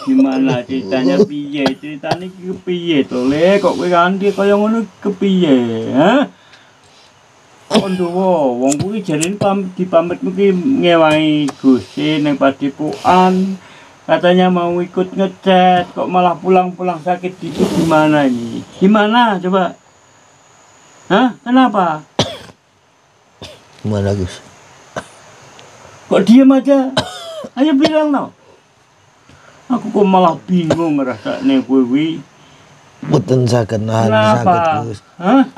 Gimana ceritanya piye? Ceritanya kepiye to le kok kowe kanthi kaya ngono kepiye? Hah? Kondowo wong kuwi jarene dipamitmu ki ngewangi Gusti ning Padepokan. Katanya mau ikut ngecat kok malah pulang-pulang sakit gitu gimana ini? Gimana coba? Hah? Kenapa? Gimana Gus? Kok diem aja? Ayo bilang no. Aku kok malah bingung ngrasakne kowe kuwi. Mboten saged nahan sakit Gus. Hah?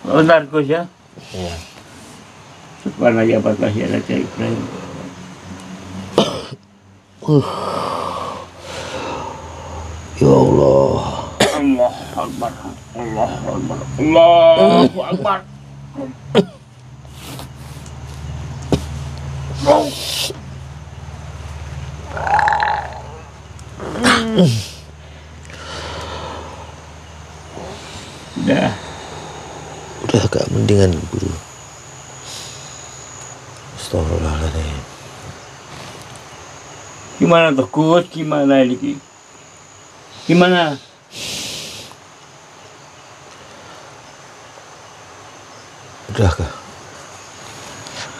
Bentar Gus ya. Iya. Subhanallah ya bakas ya Raja Ibrahim. Ya Allah. Allah Akbar. Allah Akbar. Allahu Akbar. Udah agak mendingan guru. Astagfirullahaladzim. Gimana tuh Gus? Gimana ini? Gimana? Udah kah?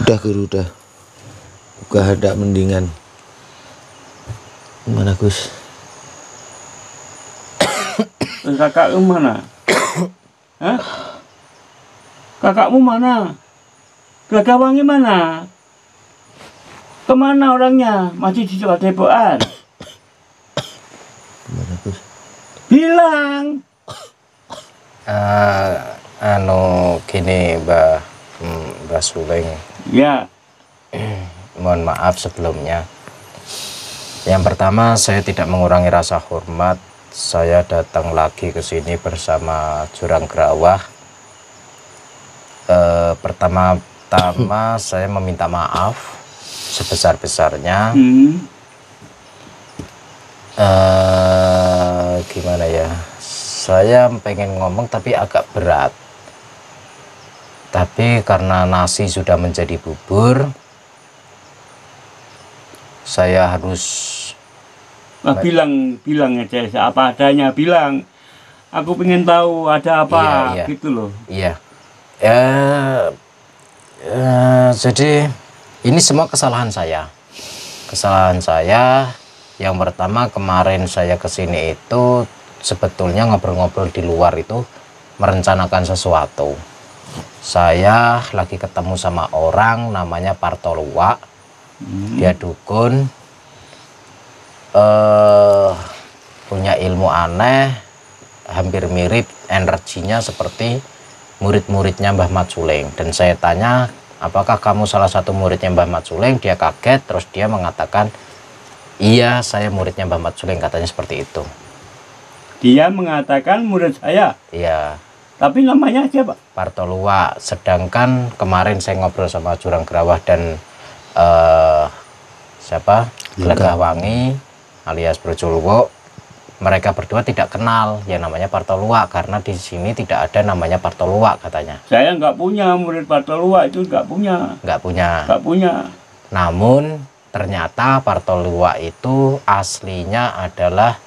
Udah guru udah. Udah ada mendingan. Gimana Gus? Kakakmu mana? Hah? Kakakmu mana? Gelagawangi mana? Kemana orangnya? Masih di Padepokan? Gimana Gus? Bilang. Gini Mbah Suleng. Ya. Mohon maaf sebelumnya. Yang pertama, saya tidak mengurangi rasa hormat. Saya datang lagi ke sini bersama Jurang Grawah. Pertama-tama saya meminta maaf sebesar-besarnya. Gimana ya? Saya pengen ngomong tapi agak berat. Tapi karena nasi sudah menjadi bubur, saya harus bilang aja apa adanya, bilang. Aku pengen tahu ada apa gitu loh. Iya. Jadi ini semua kesalahan saya. Kesalahan saya yang pertama, kemarin saya kesini itu sebetulnya ngobrol-ngobrol di luar itu merencanakan sesuatu. Saya lagi ketemu sama orang namanya Partolua. Dia dukun, punya ilmu aneh, hampir mirip energinya seperti murid-muridnya Mbah Mat Suleng. Dan saya tanya, apakah kamu salah satu muridnya Mbah Mat Suleng? Dia kaget, terus dia mengatakan, iya, saya muridnya Mbah Mat Suleng, katanya seperti itu. Dia mengatakan murid saya? Iya. Tapi namanya siapa? Partolua. Sedangkan kemarin saya ngobrol sama Jurang Grawah dan siapa? Gelagawangi alias Brojolwo. Mereka berdua tidak kenal yang namanya Partolua karena di sini tidak ada namanya Partolua katanya. Saya nggak punya murid Partolua, itu nggak punya. Nggak punya. Nggak punya. Namun ternyata Partolua itu aslinya adalah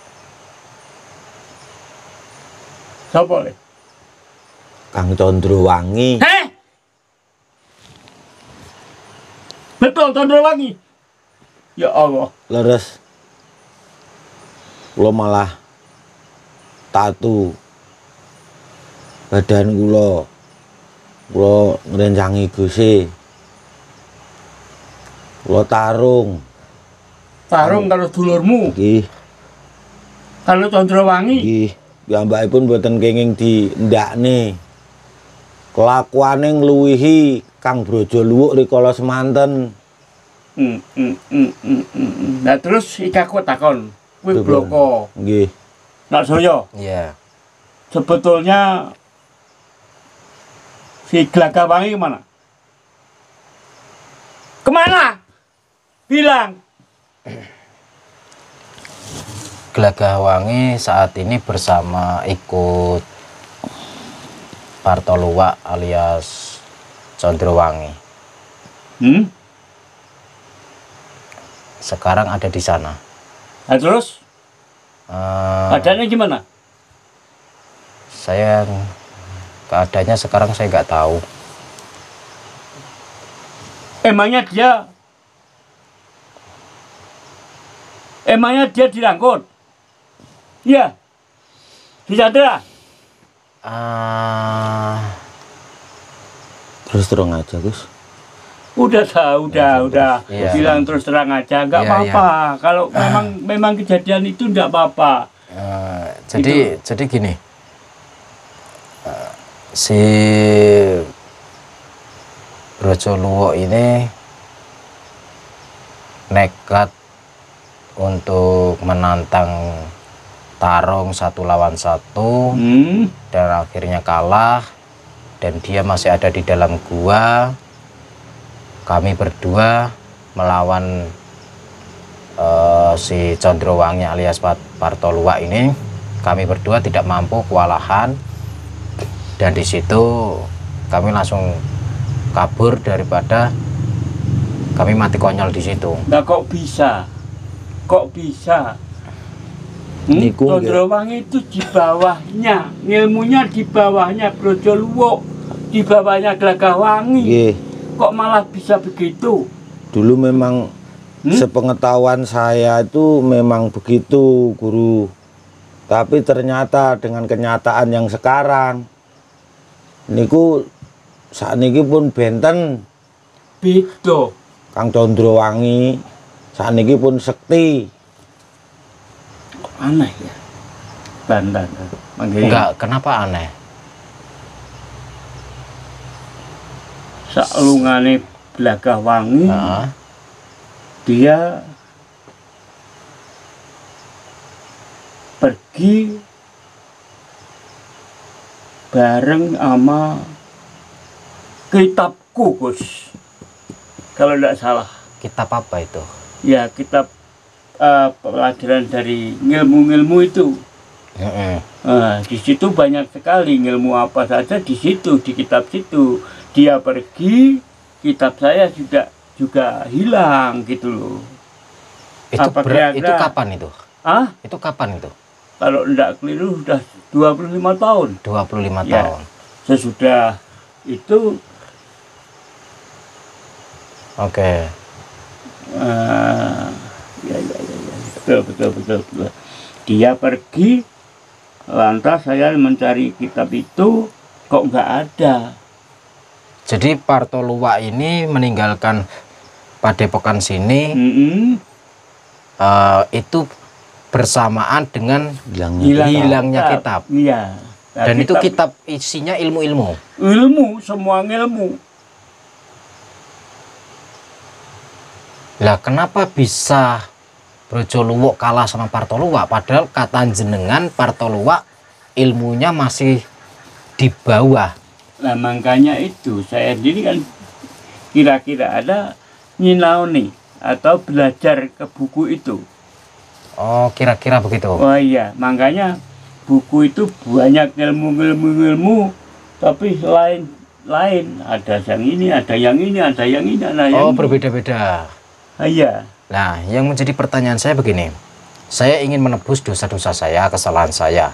siapa le? Kang Condrowangi. Heh? Betul Condrowangi? Ya Allah. Leres. Kula malah tatu badan kula ngrencangi Gusti. Kula tarung karo dulurmu. Nggih. Karo Condrowangi. Nggih. Piyambakipun boten kenging dindakne. Kelakuane ngluwihi Kang Brojolwo rikala semanten. Nah terus iki aku takon, kuwi bloko. Nggih. Nak saya. Iya. Sebetulnya si Gelagawangi kemana? Kemana? Bilang. Gelagawangi saat ini bersama ikut Partolua alias Condrowangi. sekarang ada di sana. Nah, terus Eh, keadaannya gimana? saya keadaannya sekarang saya nggak tahu. Emangnya dia dirangkut? Iya. Disandera? Terus terang aja, Gus. Udah tahu, udah. Iya. Bilang terus terang aja, nggak Iya, apa-apa. Kalau memang kejadian itu nggak apa-apa. Jadi gini, si Brojo Luwo ini nekat untuk menantang tarung 1 lawan 1 dan akhirnya kalah, dan dia masih ada di dalam gua. Kami berdua melawan si Condrowangi alias Partoluwa ini. Kami berdua tidak mampu, kewalahan, dan di situ kami langsung kabur daripada kami mati konyol di situ. Nah, kok bisa? Niku Condrowangi itu di bawahnya, ilmunya di bawahnya Brojo Luwo, di bawahnya Glagahwangi. Nggih. Kok malah bisa begitu? Dulu memang sepengetahuan saya itu memang begitu, Guru. Tapi ternyata dengan kenyataan yang sekarang niku sakniki pun benten Beda. Kang Condrowangi sakniki pun sekti. Kok aneh ya? Bandan. Enggak, kenapa aneh? Saklungane Glagahwangi, dia pergi bareng sama kitabku, Gus. Kalau tidak salah. Kitab apa itu? Ya, kitab pelajaran dari ilmu-ilmu itu. Di situ banyak sekali ilmu apa saja di situ, di kitab situ. Dia pergi, kitab saya juga hilang gitu loh. Itu kapan itu? Itu kapan itu? Kalau tidak keliru sudah 25 tahun. 25 Ya, tahun. sesudah itu Oke. Ya. Betul. Dia pergi, lantas saya mencari kitab itu, kok nggak ada. Jadi Partoluwa ini meninggalkan Padepokan sini itu bersamaan dengan hilangnya kitab. Iya. Nah, Dan itu kitab isinya ilmu-ilmu. Semua ilmu. Lah kenapa bisa Brojo Luwo kalah sama Partoluwa? Padahal kata jenengan Partoluwa ilmunya masih di bawah. Nah, makanya itu saya sendiri kan kira-kira ada nyinaoni atau belajar ke buku itu. Oh, kira-kira begitu. Oh iya, makanya buku itu banyak ilmu, tapi lain. Ada yang ini, ada yang ini, ada yang ini, ada yang ini. Berbeda-beda. Iya. Nah, yang menjadi pertanyaan saya begini. Saya ingin menebus dosa-dosa saya, kesalahan saya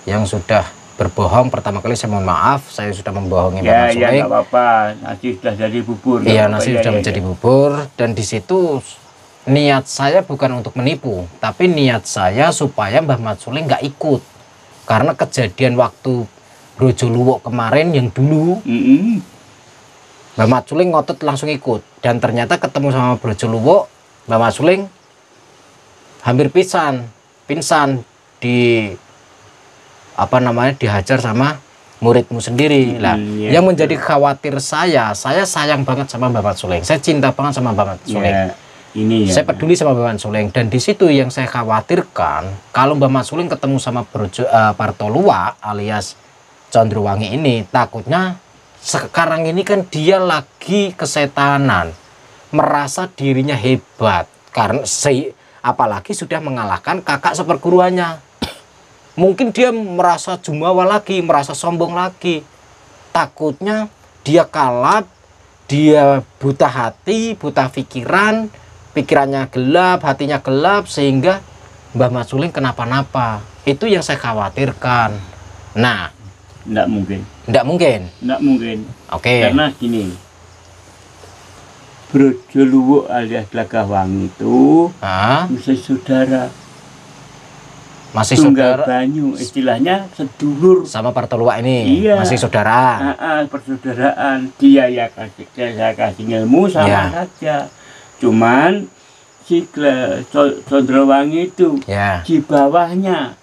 yang sudah berbohong. Pertama kali saya mohon maaf, saya sudah membohongi Bapak Suleng. Ya, nggak apa-apa. Nasi sudah jadi bubur. Iya, nasi sudah menjadi bubur. Dan di situ niat saya bukan untuk menipu, tapi niat saya supaya Mbah Mat Suleng nggak ikut. Karena kejadian waktu Brojo Luwo kemarin yang dulu, Mbah Mat Suleng ngotot langsung ikut. Dan ternyata ketemu sama Brojo Luwo, Mbah Mat Suleng hampir pingsan di dihajar sama muridmu sendiri. Lah, yang menjadi khawatir saya sayang banget sama Mbah Mat Suleng. Saya cinta banget sama Mbah Mat Suleng. Saya peduli sama Mbah Mat Suleng, dan di situ yang saya khawatirkan kalau Mbah Mat Suleng ketemu sama Partoluwa alias Condrowangi ini, takutnya sekarang ini kan dia lagi kesetanan, merasa dirinya hebat karena apalagi sudah mengalahkan kakak seperguruannya. Mungkin dia merasa jumawa lagi, merasa sombong lagi. Takutnya dia kalap, dia buta hati, buta pikiran, pikirannya gelap, hatinya gelap, sehingga Mbah Mat Suling kenapa-napa. Itu yang saya khawatirkan. Nah, Nggak mungkin. tidak mungkin. Nggak mungkin. Oke. Karena gini, Brojo Luwuk alias Glagahwangi itu Ah, bisa saudara. masih Tunggal saudara Banyu, istilahnya sedulur. sama Partoluak ini. Iya. Masih saudara. Persaudaraan. Dia ya saya kasih ilmu sama Ya. saja. Cuman si Condrowangi itu Ya. di bawahnya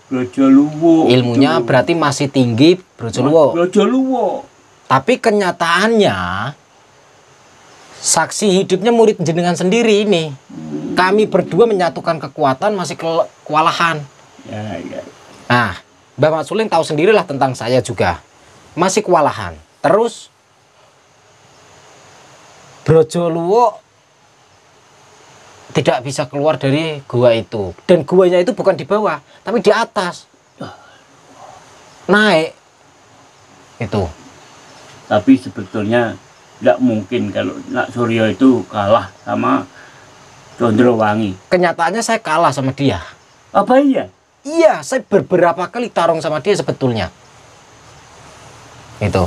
Brojo Luwuk. Ilmunya itu. berarti masih tinggi Brojo Luwuk. Brojo Luwuk. Tapi kenyataannya saksi hidupnya murid jenengan sendiri ini. Kami berdua menyatukan kekuatan masih kewalahan. Ya, ya. Nah, Mbah Mat Suling tahu sendirilah tentang saya juga. Masih kewalahan. Terus Brojo Luwuk tidak bisa keluar dari gua itu. Dan guanya itu bukan di bawah, tapi di atas. Naik. Itu. Tapi sebetulnya tidak mungkin kalau Nak Suryo itu kalah sama Condrowangi. Kenyataannya saya kalah sama dia. Apa iya? Iya, saya beberapa kali tarung sama dia sebetulnya. Itu.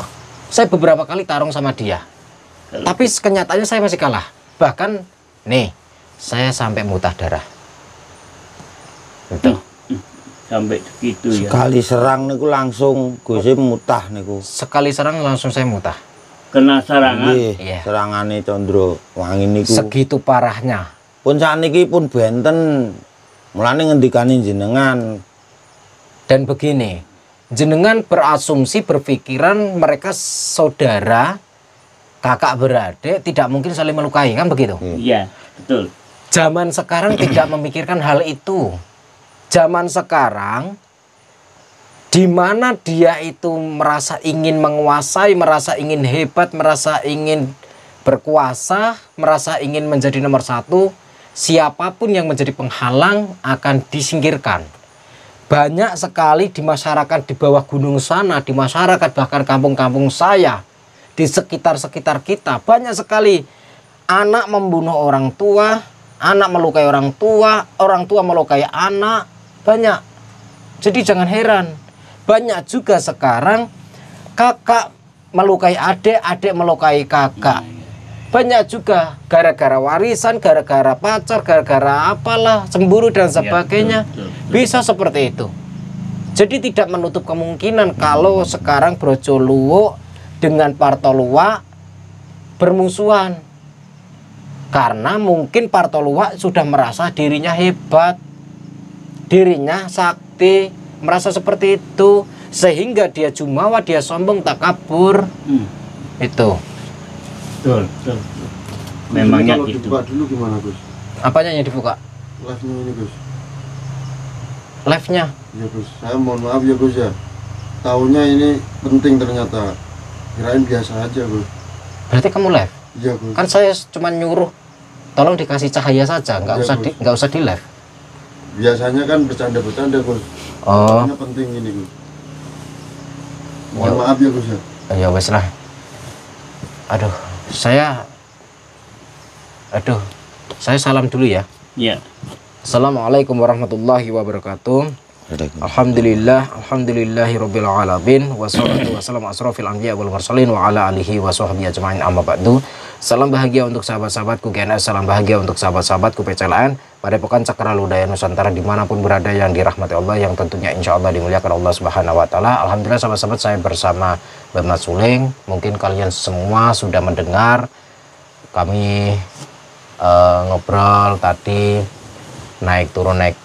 Saya beberapa kali tarung sama dia. Tapi kenyataannya saya masih kalah. Bahkan, nih, saya sampai muntah darah. Itu. Sampai segitu ya. Sekali serang niku langsung Gusti mutah niku. Sekali serang langsung saya muntah. Kena serangan. Nggih, Iya. serangane Condrowangi niku. Segitu parahnya. Pun sakniki pun benten. Mulane ngendikane jenengan. Dan begini, jenengan berasumsi, berpikiran mereka saudara, kakak beradik, tidak mungkin saling melukai, kan begitu? Iya, betul. Zaman sekarang tidak memikirkan hal itu. Zaman sekarang, di mana dia itu merasa ingin menguasai, merasa ingin hebat, merasa ingin berkuasa, merasa ingin menjadi nomor satu, siapapun yang menjadi penghalang akan disingkirkan. Banyak sekali di masyarakat di bawah gunung sana, di masyarakat bahkan kampung-kampung saya, di sekitar-sekitar kita, banyak sekali anak membunuh orang tua, anak melukai orang tua melukai anak, banyak. Jadi jangan heran, banyak juga sekarang kakak melukai adik, adik melukai kakak. Banyak juga gara-gara warisan, gara-gara pacar, gara-gara apalah, cemburu dan sebagainya. betul, betul. Bisa seperti itu. Jadi tidak menutup kemungkinan kalau sekarang Brojo Luwuk dengan Partoluak bermusuhan. Karena mungkin Partoluak sudah merasa dirinya hebat, dirinya sakti, merasa seperti itu, sehingga dia jumawa, dia sombong, takabur. Itu. Betul, betul. Memangnya kalau gitu. dibuka dulu gimana Gus? Apanya yang dibuka? Live-nya ini Gus. Live-nya. Ya Gus, saya mohon maaf ya Gus ya. Tahunya ini penting ternyata. Kirain biasa aja Gus. Berarti kamu live? Iya Gus. Kan saya cuma nyuruh tolong dikasih cahaya saja, nggak Iya, usah Gus. nggak usah di live. Biasanya kan bercanda-bercanda Gus. Oh, Tahunya penting ini Gus. Mohon maaf ya Gus ya. ya wes lah. Saya salam dulu ya. Ya. Assalamualaikum warahmatullahi wabarakatuh. Alhamdulillahirabbil alamin wassalatu wassalamu asrofil anbiya wal mursalin wa ala alihi wa sahbihi ajmain amma ba'du. Salam bahagia untuk sahabat-sahabatku GNS, salam bahagia untuk sahabat-sahabatku PCLN pada Pekan Cakra Ludaya Nusantara dimanapun berada yang dirahmati Allah, yang tentunya insya Allah dimuliakan Allah Subhanahu Wa Taala. Alhamdulillah sahabat-sahabat, saya bersama Mbah Mat Suling. Mungkin kalian semua sudah mendengar kami ngobrol tadi, naik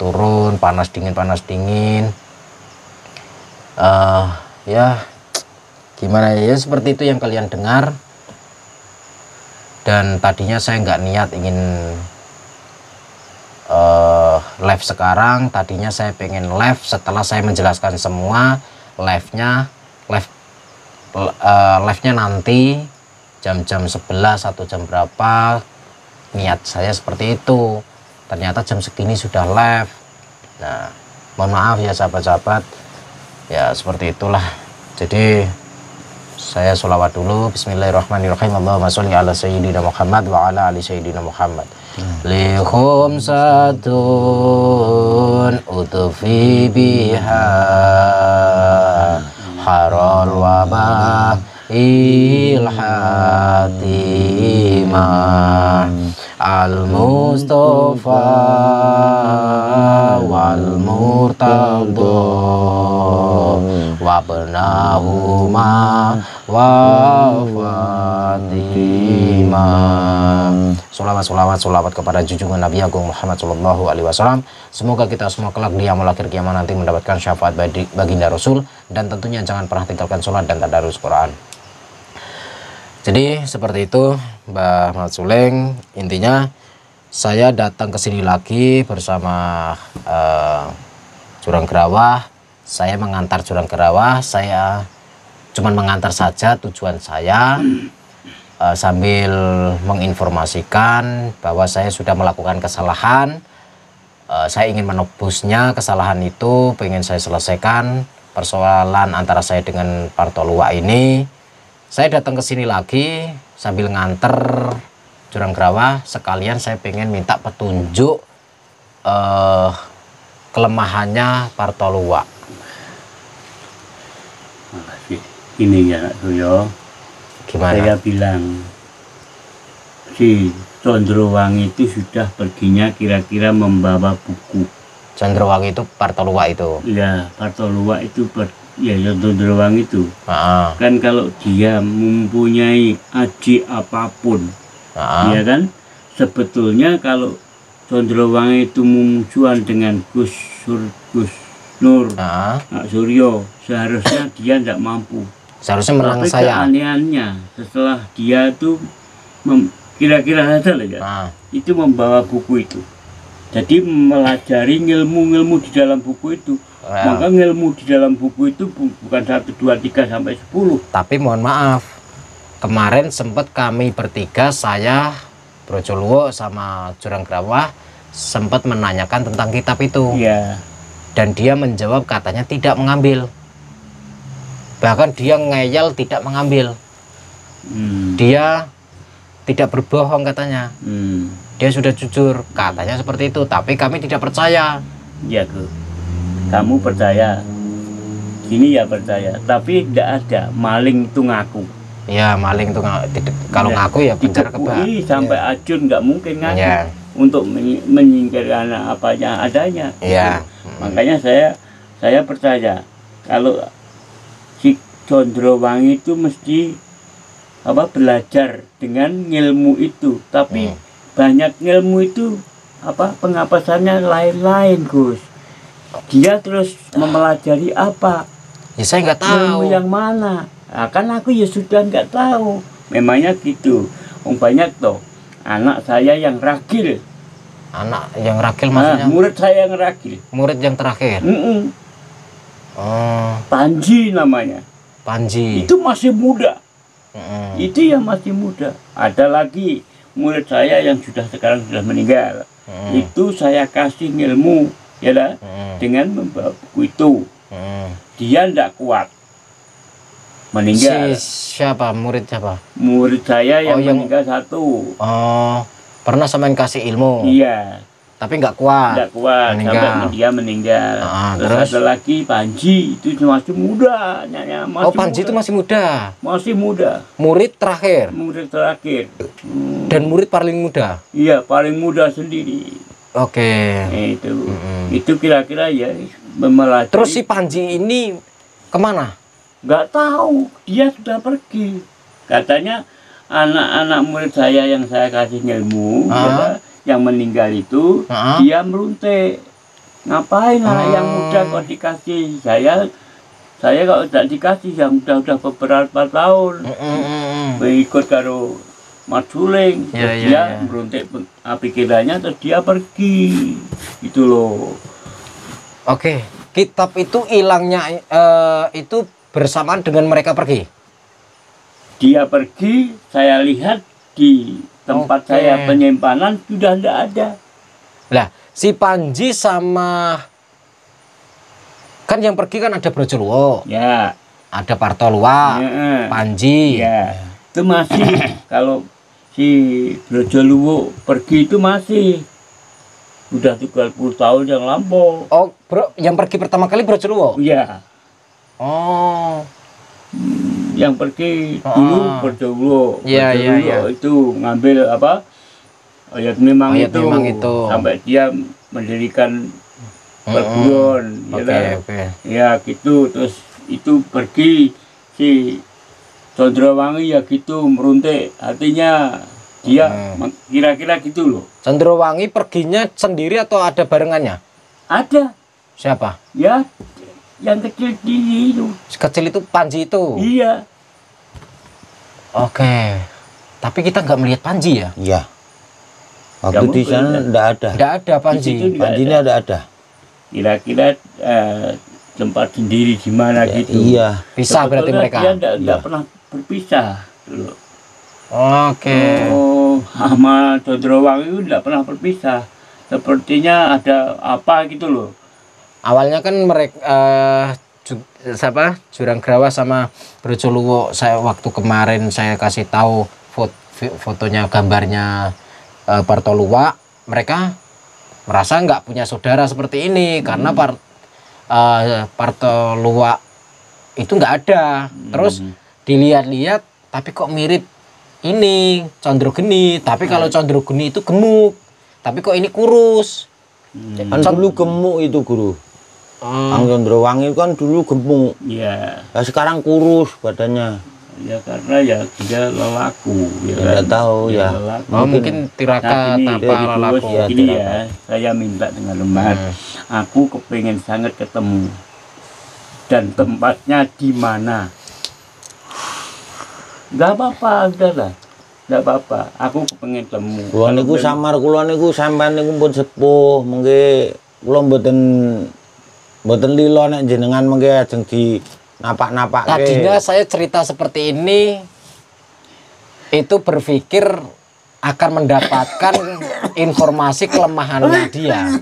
turun, panas dingin. Ya gimana ya, seperti itu yang kalian dengar. Dan tadinya saya nggak niat ingin live sekarang. Tadinya saya pengen live setelah saya menjelaskan semua. Live-nya nanti jam-jam 11 atau jam berapa. Niat saya seperti itu. Ternyata jam segini sudah live. Nah, mohon maaf ya sahabat-sahabat. Ya seperti itulah. Jadi saya sholawat dulu. Bismillahirrahmanirrahim. Allahumma sholli ala sayyidina Muhammad wa ala ali sayyidina Muhammad. li khumsatun utufi biha harol wabah ilhatimah al-mustafa wal murtadha wabnahuma wa Fatimah. Salawat kepada junjungan Nabi Agung Muhammad Sallallahu Alaihi Wasallam. Semoga kita semua kelak di yaumul akhir kiamat nanti mendapatkan syafaat baginda Rasul, dan tentunya jangan pernah tinggalkan sholat dan tadarus Quran. Jadi seperti itu Mbah Mat Suleng. Intinya saya datang ke sini lagi bersama Jurang Gerawah. Saya mengantar Jurang Gerawah. Saya cuman mengantar saja, tujuan saya sambil menginformasikan bahwa saya sudah melakukan kesalahan. Saya ingin menebusnya, kesalahan itu pengen saya selesaikan, persoalan antara saya dengan Partolua ini. Saya datang ke sini lagi sambil nganter Jurang Gerawah, sekalian saya pengen minta petunjuk kelemahannya Partolua. Makasih. Ini ya Nak Suryo. Gimana? Saya bilang si Condrowangi itu sudah perginya kira-kira membawa buku. Condrowangi itu Partolua itu. Ya, Partolua itu ya Condrowangi itu. Kan kalau dia mempunyai aji apapun, ya kan? Sebetulnya kalau Condrowangi itu memusuhan dengan Gus Nur, Nak Suryo, seharusnya dia tidak mampu. Seharusnya menang Tapi saya. keanehannya setelah dia tuh kira-kira saja lah ya, itu membawa buku itu. Jadi melajari ilmu-ilmu di dalam buku itu. Maka ilmu di dalam buku itu bukan 1, 2, 3 sampai 10. Tapi mohon maaf, kemarin sempat kami bertiga, saya, Brojoluwo sama Jurang Gerawah, sempat menanyakan tentang kitab itu. Iya. Dan dia menjawab katanya tidak mengambil. Bahkan dia ngeyel tidak mengambil. Dia tidak berbohong katanya. Dia sudah jujur, katanya seperti itu. Tapi kami tidak percaya. Ya, kamu percaya, gini ya percaya. Tapi tidak ada maling itu ngaku. Ya, maling itu kalau ngaku ya penjara kebak. Sampai acun nggak mungkin ngaku. Ya. Untuk menyingkirkan apa yang adanya. Ya. Makanya saya percaya kalau si Condrowangi itu mesti belajar dengan ilmu itu. Tapi banyak ilmu itu pengapasannya lain-lain, Gus. Dia terus mempelajari apa? Ya saya nggak tahu. Ilmu yang mana? Nah, kan aku ya sudah nggak tahu. Memangnya gitu. Banyak toh anak saya yang ragil. Anak yang ragil maksudnya? Murid saya yang ragil. Murid yang terakhir? Panji namanya. Panji. Itu masih muda. Itu yang masih muda. Ada lagi murid saya yang sekarang sudah meninggal. Itu saya kasih ilmu, ya dah, dengan membawa buku itu. Dia tidak kuat, meninggal. Siapa? Murid siapa? Murid saya yang meninggal satu. Pernah samain kasih ilmu? Iya. Tapi nggak kuat. Nggak kuat. Meninggal. Sampai dia meninggal. Terus ada lagi Panji, itu masih muda. Panji itu masih muda. Masih muda. Murid terakhir. Murid terakhir. Dan murid paling muda. Iya, paling muda sendiri. Oke. Itu kira-kira ya memelajari. Terus si Panji ini kemana? Nggak tahu. Dia sudah pergi. Katanya anak-anak murid saya yang saya kasih ilmu, yang meninggal itu, dia meruntik. Ngapain anak yang muda kok dikasih? Saya kalau tidak dikasih yang udah beberapa tahun mengikut karo Mat Suleng, dia meruntik pikirannya, terus dia pergi, gitu loh. Oke, kitab itu hilangnya itu bersamaan dengan mereka pergi. Dia pergi, saya lihat di tempat saya penyimpanan sudah tidak ada. Lah, si Panji sama kan yang pergi kan ada Brojoluwo. Ya. Ada Partolua, Panji. Ya. Itu masih kalau si Brojoluwo pergi itu masih udah 30 tahun yang lampau. Oh, bro, yang pergi pertama kali Brojoluwo? Iya. Oh. Yang pergi dulu Brojoluwo. Iya, iya, iya. Itu ngambil apa? Ayat memang Ayat itu. memang itu. Sampai dia mendirikan perguruan. Oke. Ya gitu, terus itu pergi si Condrawangi ya gitu meruntik. Artinya dia kira-kira gitu loh. Condrawangi perginya sendiri atau ada barengannya? Ada. Siapa? Ya, yang kecil gini itu. Kecil itu Panji itu. Iya. Oke. Tapi kita nggak melihat Panji ya? Iya. Waktu di sana enggak ada. Nggak ada Di Panji. situ nggak Panji ini ada. Kira-kira tempat sendiri di mana Ya, gitu. iya. Pisah berarti Sebetulnya mereka. Dia enggak Iya. pernah berpisah dulu. Oke. Oh, sama Condrawangi itu enggak pernah berpisah. Sepertinya ada apa gitu loh. Awalnya kan mereka Jurang Grawas sama Brojoluwo, saya waktu kemarin saya kasih tahu fotonya, gambarnya Partoluwa, mereka merasa nggak punya saudara seperti ini karena Partoluwa itu nggak ada. Terus dilihat-lihat, tapi kok mirip ini Condrogeni. Tapi kalau Condrogeni itu gemuk, tapi kok ini kurus. Kan dulu gemuk itu, Guru. Kang Condrawangi kan dulu gemuk. Iya. Nah, sekarang kurus badannya. Ya karena ya dia lelaku. Ya Enggak tahu Dia ya. lelaku. Oh, mungkin Tiraka, Nah, Tapa, ini, Lalaku. ya, ini Tiraka. ya, saya minta dengan lemah. Aku kepengen sangat ketemu. Dan tempatnya di mana? Enggak apa-apa, udahlah. Enggak apa-apa. Aku kepengen temu. Kula niku samar, kula niku sampean niku pun sepuh, mengke kula mboten lila nek jenengan mengke ajeng di napak-napake. Tadinya saya cerita seperti ini itu berpikir akan mendapatkan informasi kelemahannya dia.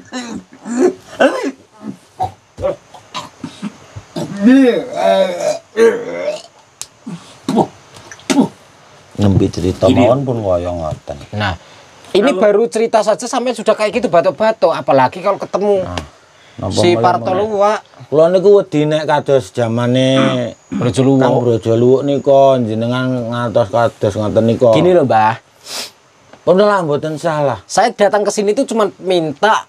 Nembe cerita mawon pun kaya ngoten. Nah, ini baru cerita saja sampai sudah kayak gitu batuk-batuk, apalagi kalau ketemu Napa si mulai- Partoluwa. Kula niku wedi nek kados jamane Kang Brojoluwo. Brojoluwo nika jenengan ngantos kados ngoten nika. Gini loh, Mbah. Pun lah mboten salah. Saya datang ke sini tuh cuma minta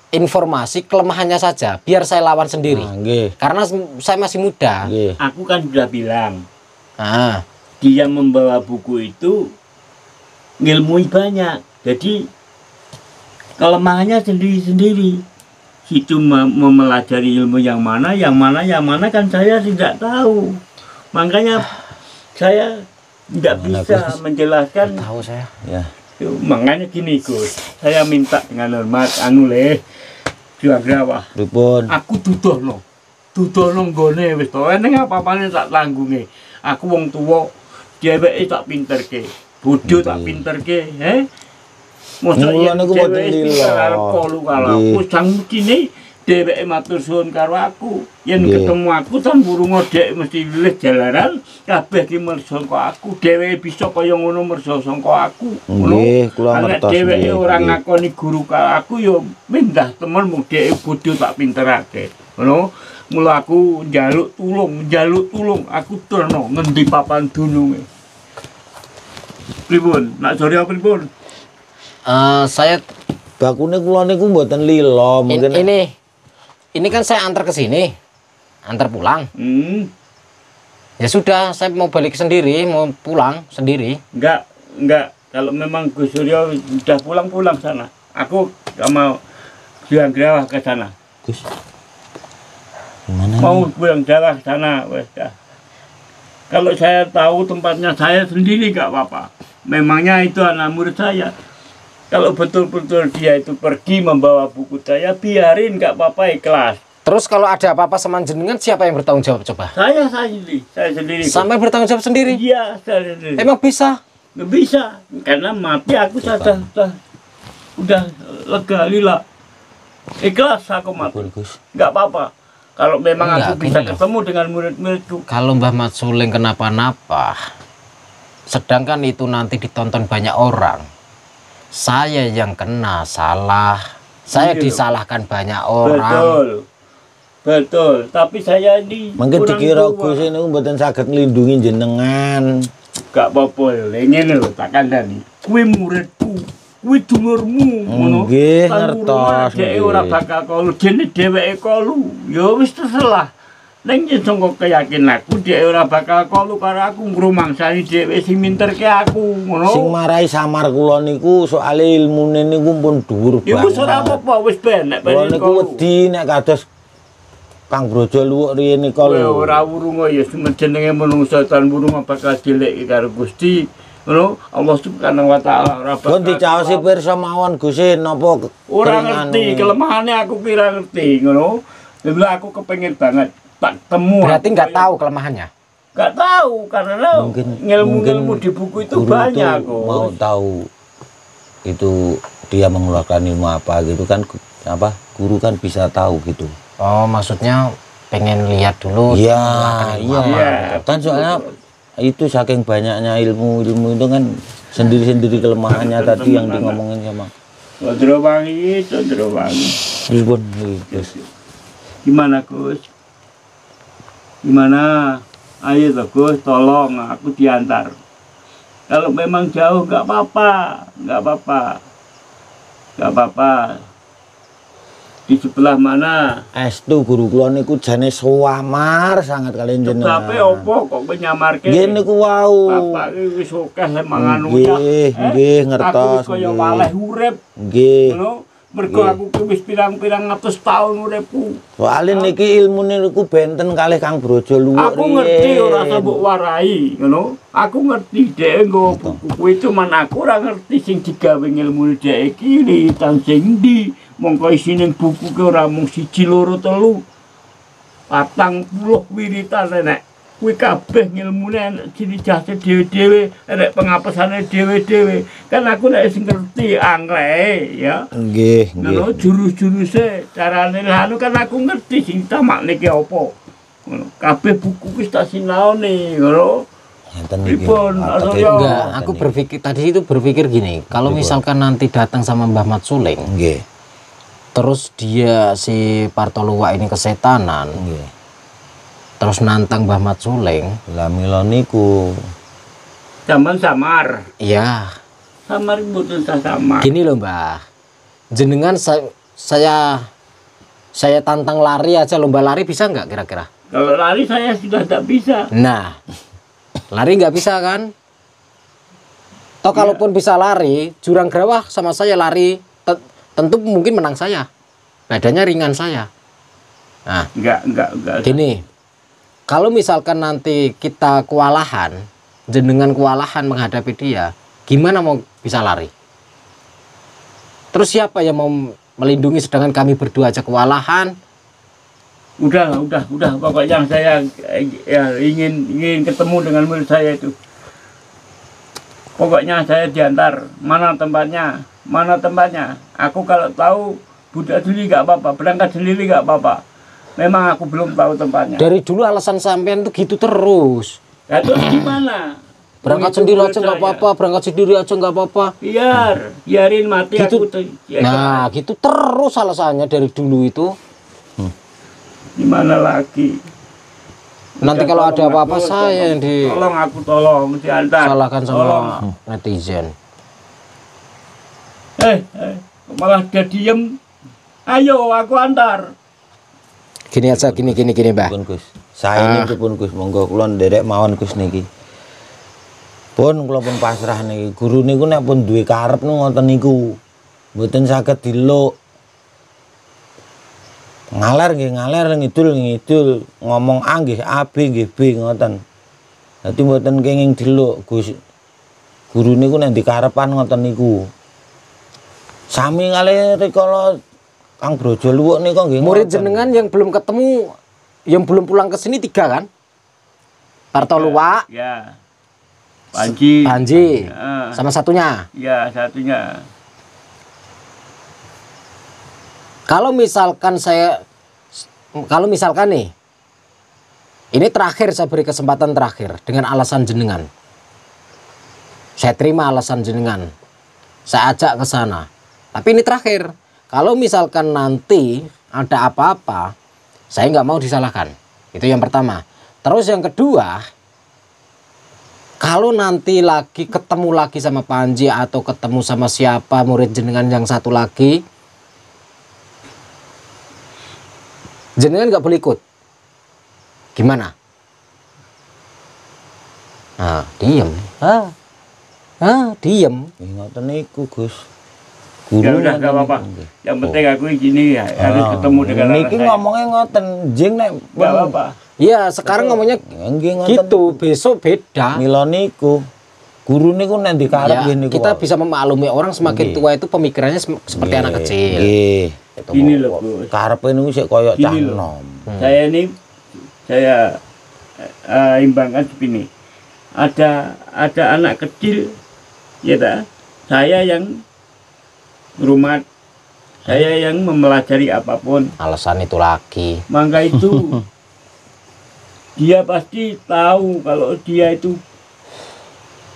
informasi kelemahannya saja, biar saya lawan sendiri. Nah, nggih. Karena saya masih muda. Nggih. Aku kan sudah bilang, Nah, dia membawa buku itu ngilmui banyak. Jadi kelemahannya sendiri-sendiri. Itu memelajari ilmu yang mana kan saya tidak tahu. Makanya saya tidak Mana, bisa Gus? menjelaskan. tahu saya. Ya. Makanya gini Gus, saya minta dengan hormat Jurang Grawah. Pripun? Aku dudono nggone wis to. Eneng apa-apane tak tanggunge. Aku wong tuwa, dheweke tak pinterke. Bodho tak pinterke, Mosok Mula yen niku mboten dheweke lila. arep kolu karo Nggih. aku sang mestine dheweke matur suwun karo aku. Yen Nggih. ketemu aku tan burung dhek mesti lilih jalaran, kabeh ki mersa sangka aku. Dheweke bisa kaya ngono mersa sangka aku. Nggih, kula Nek ngertos, dheweke nggih, ora nggih. ngakoni guru karo aku ya mindah temen mung dhek bodho tak pinterake. Ngono. Mula aku njaluk tulung, aku turno ngendi papan dununge. Pripun? Nak sore apa pripun? Saya Bakune kula niku mboten lila, mungkin ini kan saya antar ke sini, antar pulang. Ya sudah, saya mau balik sendiri, mau pulang sendiri. Enggak. Kalau memang Gus Suryo sudah pulang sana. Aku gak mau Jurang Grawah ke sana. Gus. Gimana? Mau pulang Grawah ke sana, wes dah. Kalau saya tahu tempatnya saya sendiri gak apa-apa. Memangnya itu anak murid saya. Kalau betul-betul dia itu pergi membawa buku saya, biarin gak apa-apa, ikhlas. Terus kalau ada apa-apa sama jenengan, siapa yang bertanggung jawab coba? Saya sendiri. Sampai bertanggung jawab sendiri? Iya, saya sendiri. Emang bisa? Nggak bisa, karena mati aku udah lega lila. Ikhlas aku mati. Pripun, Gus? Nggak apa-apa. Kalau memang Enggak, aku bisa gini loh. ketemu dengan murid-muridku. Kalau Mbah Mat Suling kenapa-napa, sedangkan itu nanti ditonton banyak orang, saya yang kena salah, saya Iya. disalahkan banyak orang. Betul. Tapi saya ini Mungkin kurang dikira tua. Gus ini mboten saged nglindungi jenengan. Gak apa-apa lho, ngene lho tak kandhani. Kuwi muridku, kuwi dulurmu ngono. Nggih, Tan ngertos, dhek nggih. ora bakal kolu, dene dheweke kolu. Ya wis terserah. Ning yen sangka keyakinanku dhek ora bakal kolu karo aku ngrumangsani dhewe sing minterke aku ngono. Sing marai samar kula niku soal ilmune niku pun dhuwur Ya wis ora banget. apa-apa, wis benek Kula niku wedi nek kados Kang Brojo Luwuk riyene Kowe kala. ora wurunga ya jenenge manungsa tan wurunga bakal dileki karo Gusti. Ngono, Allah Subhanahu wa taala ora Pun bakal dicaosi pirsa mawon Gusin napa ora keringan ngerti kelemahannya aku kira ngerti ngono. Jadi aku kepengen banget tak temu. Berarti nggak tahu kelemahannya. Nggak tahu karena ilmu-ilmu di buku itu guru banyak itu kok. mau tahu itu dia mengeluarkan ilmu apa gitu kan, apa guru kan bisa tahu gitu. Oh, maksudnya pengen lihat dulu. Iya, mengeluarkan ilmu iya. apa. Iya. Kan soalnya itu saking banyaknya ilmu itu kan sendiri-sendiri kelemahannya tadi yang di ngomongin sama Condrowangi. Terus pun terus Gimana Gus? Gimana? Ayo toh Gus, tolong aku diantar. Kalau memang jauh nggak apa-apa, nggak apa-apa. Di sebelah mana? estu guru kula niku jane sowamar sangat kalian jenengan. Tapi opo kok menyamarke? Nggih niku wau. Bapak iki wis akeh mangan Nggih, nggih, ngertos, Aku wis kaya nggih. waleh urip, Nggih. ngono. Mergo Nggih. aku ki wis pirang-pirang atus taun uripku. Soalnya niki ilmune niku benten kalih Kang Brojo Luwuk. Aku ngerti ora usah mbok warai, ngono. Aku ngerti dhek nggo buku kuwi cuman aku ora ngerti sing digawe ilmu dhek iki litan sing ndi. Mongko isine buku ki ora mung 1 2 3 40 wiritan enek. Kuwi kabeh ngilmune enek ciri jase dhewe-dhewe, enek pengapesane dhewe-dhewe. Kan aku nek sing ngerti anggrek ya. Nggih, nggih. Ngono jurus-juruse carane anu kan aku ngerti sing tamakne ki apa. Ngono. Kabeh buku wis tak sinaoni, ngono. Ngeten niki. Pripun, Apa Arsoyo? tadi? Enggak, aku tadi itu berpikir gini, kalau misalkan nanti datang sama Mbah Mat Suling, Nggih. terus dia si Parto Luwak ini kesetanan, Nggih. terus nantang Mbah Mat Suling, Lah mila niku Zaman samar. ya Samar mboten samar. gini loh Mbah, jenengan saya tantang lari aja, lomba lari bisa nggak kira-kira? Kalau lari saya sudah tak bisa. Nah, lari nggak bisa kan? Toh kalaupun bisa lari, Jurang Grawah sama saya lari, tentu mungkin menang saya. Badannya ringan saya. Nah, Enggak. gini, kalau misalkan nanti kita kewalahan, jenengan kewalahan menghadapi dia, gimana mau bisa lari? Terus siapa yang mau melindungi sedangkan kami berdua aja kewalahan? Udah. Pokoknya saya ya, ingin ketemu dengan murid saya itu. Pokoknya saya diantar. Mana tempatnya? Aku kalau tahu budak sendiri nggak apa-apa, berangkat sendiri nggak apa-apa. Memang aku belum tahu tempatnya. Dari dulu alasan sampean tuh gitu terus. Ya, terus gimana? Berangkat Begitu sendiri murid aja nggak saya. apa-apa, berangkat sendiri aja nggak apa-apa. Biarin mati Gitu. aku tuh. Ya, Nah, gitu terus alasannya dari dulu itu. gimana lagi? Nanti Udah, kalau ada tolong apa-apa aku, saya yang tolong diantar. disalahkan Tolong. sama netizen. Malah dia diem. Ayo aku antar. Gini aja, gini Mbah. pun Gus. Saya niki pun Gus, monggo kula nderek mawon Gus niki. Pun kula pun pasrah niki. Guru niku nek pun duwe karep nu ngoten niku. Mboten saged diluk. Ngaler ngidul ngomong A nggih A, B nggih B ngoten. Dadi mboten kenging diluk Gus. Guru niku nek dikarepan ngoten niku. Sami kalih rikala Kang Brojo Luwuk niku nggih. Murid ngoten. jenengan yang belum ketemu, yang belum pulang ke sini 3 kan? Parto Luwak, Ya. Panji. Ya. sama satunya. Ya, satunya. Kalau misalkan nih, ini terakhir saya beri kesempatan terakhir dengan alasan jenengan. Saya terima alasan jenengan. Saya ajak ke sana. Tapi ini terakhir. Kalau misalkan nanti ada apa-apa, saya nggak mau disalahkan. Itu yang pertama. Terus yang kedua, kalau nanti lagi ketemu lagi sama Panji atau ketemu sama siapa murid jenengan yang satu lagi, jenengan nggak boleh ikut. Gimana? Nah, diem. Diem. Ngoten niku, Gus. Ya udah gak apa-apa. Yang penting aku gini ya, harus ketemu dengan anak niki saya. ngomongnya ngoten, jeng nek Gak apa-apa. Iya, sekarang ngomongnya nggih ngoten. gitu, besok beda. Mila niku. Guru niku nek dikarep Ya, nggih niku. kita bisa memaklumi orang semakin tua itu pemikirannya seperti anak kecil. Nggih. Itu Gini mau- loh, Gus. Karepe niku sik koyo cah Gini loh. nom. Saya ini imbangkan begini. Ada anak kecil, ya tak? Saya yang rumah, saya yang mempelajari apapun. Alasan itu lagi. Maka itu dia pasti tahu kalau dia itu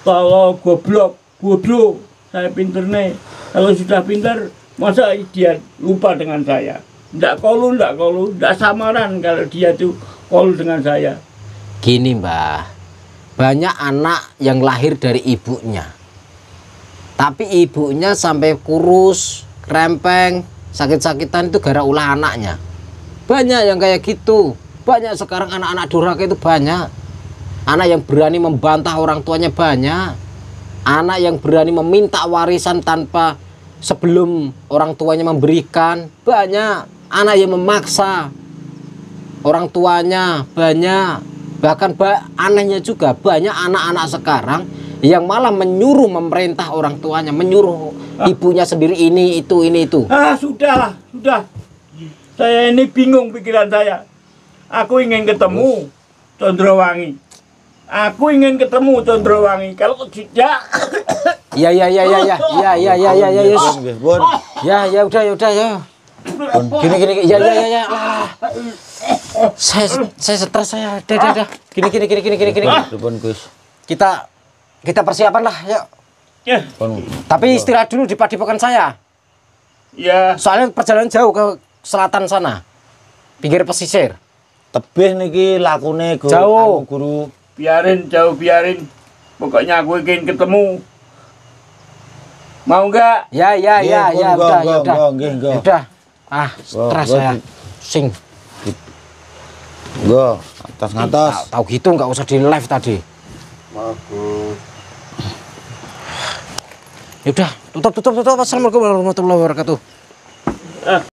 kalau goblok, bodoh. Saya pinter nih. Kalau sudah pintar, masa dia lupa dengan saya? Nggak kolu, nggak samaran kalau dia tuh kolu dengan saya. Gini Mbah, banyak anak yang lahir dari ibunya, tapi ibunya sampai kurus, krempeng, sakit-sakitan itu gara ulah anaknya. Banyak yang kayak gitu. Banyak sekarang anak-anak durhaka itu banyak. Anak yang berani membantah orang tuanya banyak. Anak yang berani meminta warisan tanpa sebelum orang tuanya memberikan banyak. Anak yang memaksa orang tuanya banyak. Bahkan anehnya juga banyak anak-anak sekarang yang malah menyuruh memerintah orang tuanya, menyuruh ibunya sendiri ini itu. Sudahlah, sudah. Saya ini bingung pikiran saya. Aku ingin ketemu Condrowangi. Kalau tidak, Ya udah ya. Gini ya. Saya stres saya. Dah. Gini. Pripun, Gus? Kita persiapan lah, yuk. ya, Pun Tapi istirahat dulu di padepokan saya. ya, Soalnya perjalanan jauh ke selatan sana. Pinggir pesisir. tebih niki lakune Jauh. Guru. biarin. Pokoknya aku ingin ketemu. Mau nggak? Ya, udah. Nggih. Udah. Stres saya. Sing. Nggo, atas-atas. Tahu gitu nggak usah di live tadi. Maaf, Gus. Ya udah, tutup. Assalamualaikum warahmatullahi wabarakatuh.